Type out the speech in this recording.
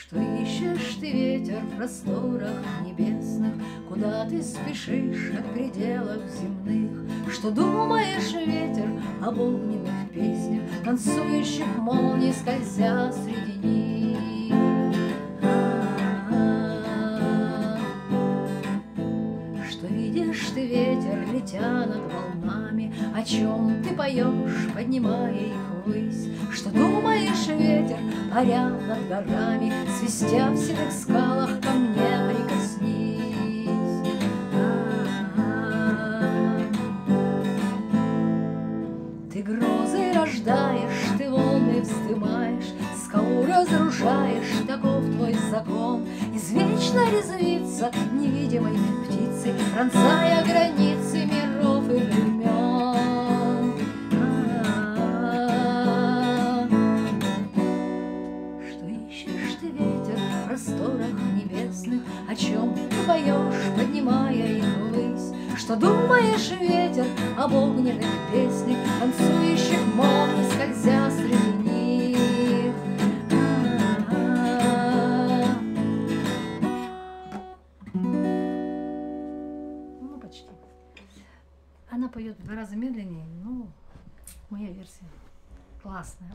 Что ищешь ты, ветер, в просторах небесных? Куда ты спешишь от пределов земных? Что думаешь, ветер, об огненных песнях, танцующих молний, скользя среди них? Что видишь ты, ветер, летя над волнами? О чем ты поешь, поднимая их ввысь? Что думаешь, ветер, паря над горами, свистя в седых скалах, ко мне прикоснись? Ты грозы рождаешь, ты волны вздымаешь, скалу разрушаешь, таков твой закон. Извечно резвится невидимой птицей, пронзая границы миров и времен. Что ищешь ты, ветер, в просторах небесных? О чем ты поешь, поднимая их ввысь? Что думаешь, ветер, об огненных песнях, танцующих молний, скользя среди них? Ну, почти. Она поет в 2 раза медленнее, ну, моя версия классная.